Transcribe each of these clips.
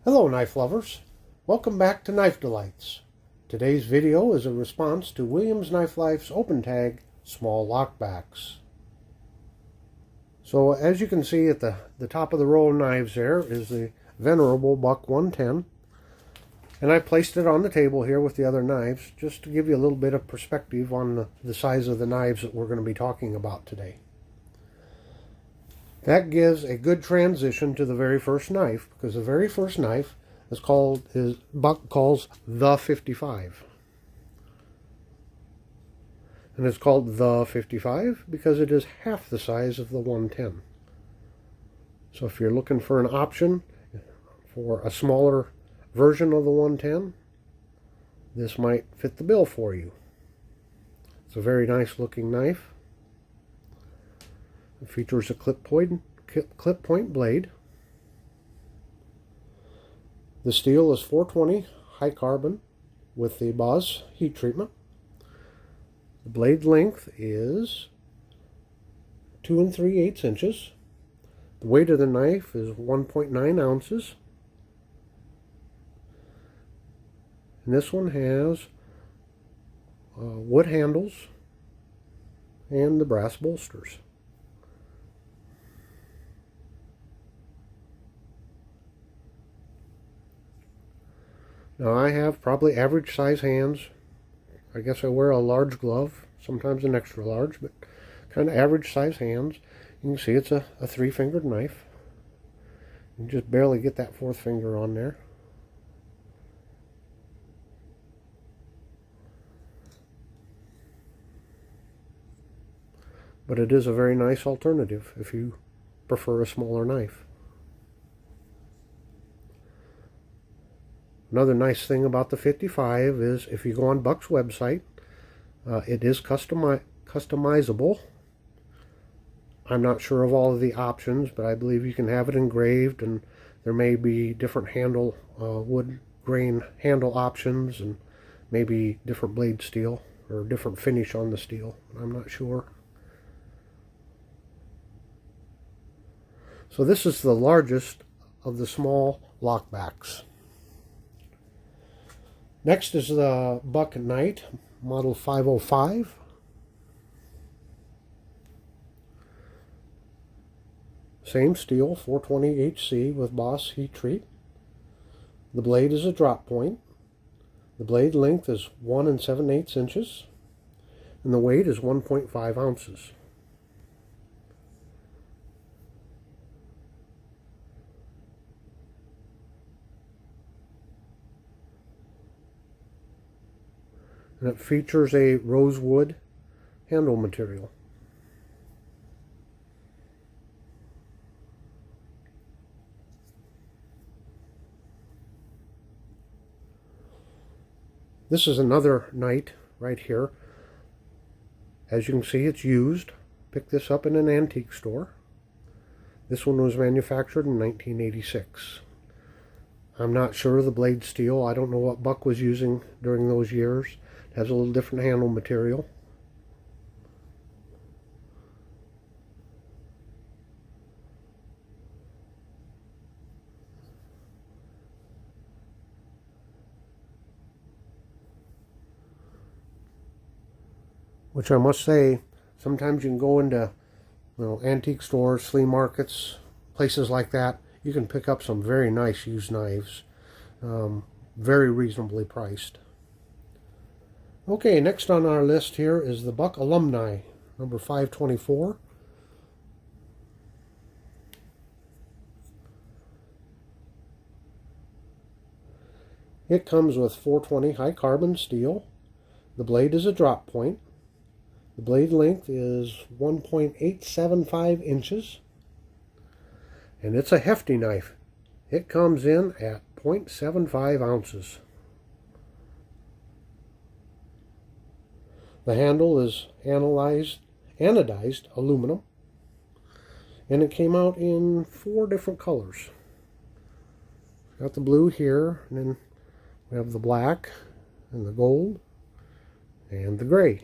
Hello knife lovers, welcome back to Knife Delights. Today's video is a response to Williams Knife Life's open tag small lockbacks. So as you can see at the top of the row of knives there is the venerable Buck 110, and I placed it on the table here with the other knives just to give you a little bit of perspective on the size of the knives that we're going to be talking about today. That gives a good transition to the very first knife, because the very first knife Buck calls the 55. And it's called the 55 because it is half the size of the 110. So if you're looking for an option for a smaller version of the 110, this might fit the bill for you. It's a very nice looking knife. It features a clip point blade. The steel is 420 high carbon with the Boss heat treatment. The blade length is 2 3/8 inches. The weight of the knife is 1.9 ounces. And this one has wood handles and the brass bolsters. Now I have probably average size hands. I guess I wear a large glove, sometimes an extra large, but kind of average size hands. You can see it's a 3-fingered knife. You can just barely get that 4th finger on there. But it is a very nice alternative if you prefer a smaller knife. Another nice thing about the 55 is if you go on Buck's website, it is customizable. I'm not sure of all of the options, but I believe you can have it engraved, and there may be different wood grain handle options, and maybe different blade steel or different finish on the steel. I'm not sure. So this is the largest of the small lockbacks. Next is the Buck Knight, model 505. Same steel, 420 HC with Boss heat treat. The blade is a drop point. The blade length is 1 7/8 inches. And the weight is 1.5 ounces. And it features a rosewood handle material. This is another Knight right here. As you can see, it's used. Picked this up in an antique store. This one was manufactured in 1986. I'm not sure of the blade steel. I don't know what Buck was using during those years. It has a little different handle material. Which I must say, sometimes you can go into antique stores, flea markets, places like that. You can pick up some very nice used knives, very reasonably priced. Okay, next on our list here is the Buck Alumni, number 524. It comes with 420 high carbon steel. The blade is a drop point. The blade length is 1.875 inches. And it's a hefty knife. It comes in at 0.75 ounces. The handle is anodized aluminum, and it came out in 4 different colors. Got the blue here, and then we have the black, and the gold, and the gray.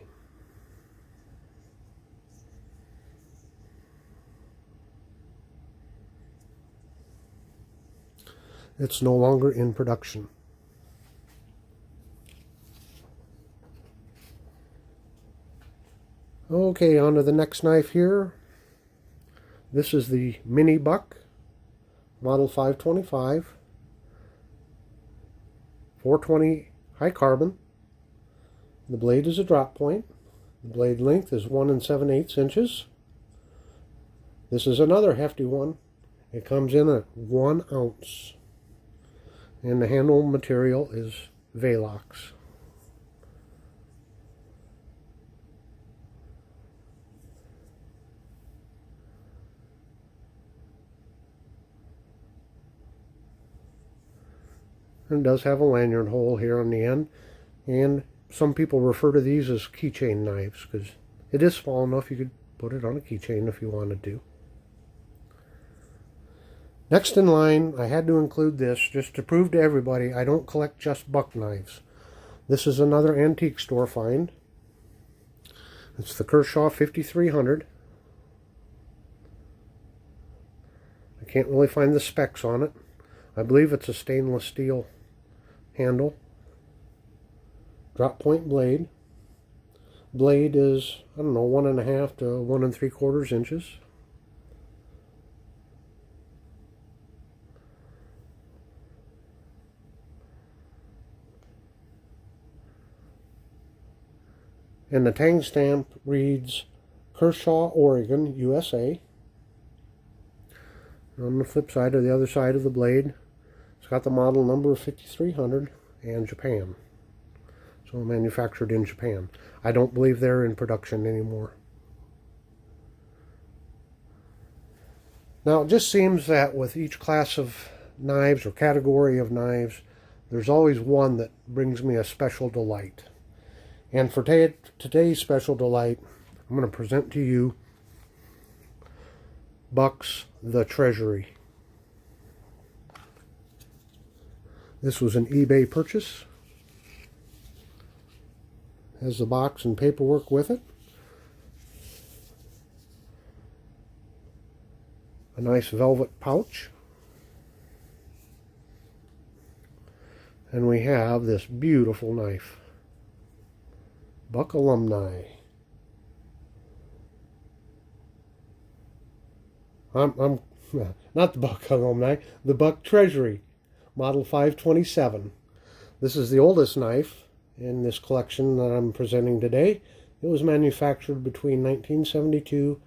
It's no longer in production. Okay, on to the next knife here. This is the Mini Buck, model 525, 420 high carbon. The blade is a drop point. The blade length is 1 7/8 inches. This is another hefty one. It comes in at 1 ounce. And the handle material is Velox. And it does have a lanyard hole here on the end. And some people refer to these as keychain knives because it is small enough you could put it on a keychain if you wanted to. Next in line, I had to include this just to prove to everybody I don't collect just buck knives. This is another antique store find. It's the Kershaw 5300. I can't really find the specs on it. I believe it's a stainless steel handle. Drop point blade. Blade is, I don't know, 1.5 to 1 3/4 inches. And the tang stamp reads Kershaw, Oregon, USA. On the flip side, or the other side of the blade, it's got the model number 5300 and Japan. So manufactured in Japan. I don't believe they're in production anymore. Now it just seems that with each class of knives or category of knives, there's always one that brings me a special delight. And for today's special delight, I'm going to present to you Buck's the Treasury. This was an eBay purchase. Has the box and paperwork with it. A nice velvet pouch. And we have this beautiful knife. Buck Alumni. I'm not the Buck Alumni, the Buck Treasury, model 527. This is the oldest knife in this collection that I'm presenting today. It was manufactured between 1972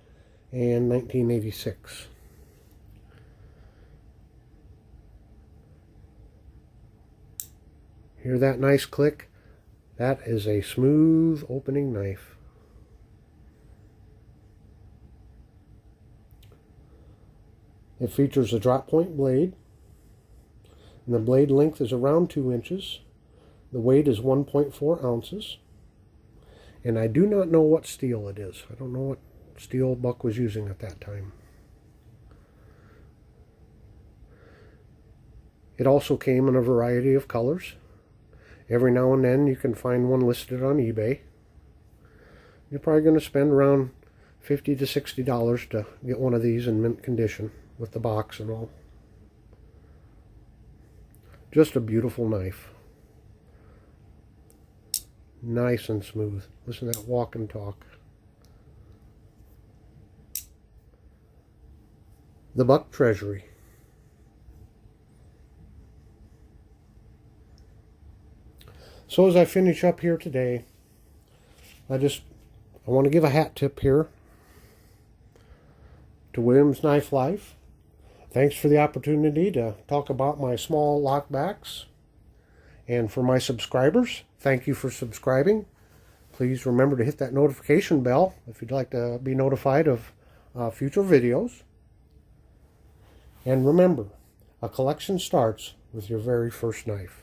and 1986. Hear that nice click? That is a smooth opening knife. It features a drop point blade, and the blade length is around 2 inches. The weight is 1.4 ounces, and I do not know what steel it is. I don't know what steel Buck was using at that time. It also came in a variety of colors. Every now and then you can find one listed on eBay. You're probably going to spend around $50 to $60 to get one of these in mint condition with the box and all. Just a beautiful knife. Nice and smooth. Listen to that walk and talk. The Buck Treasury. So as I finish up here today, I want to give a hat tip here to Williams Knife Life. Thanks for the opportunity to talk about my small lockbacks. And for my subscribers, thank you for subscribing. Please remember to hit that notification bell if you'd like to be notified of future videos. And remember, a collection starts with your very first knife.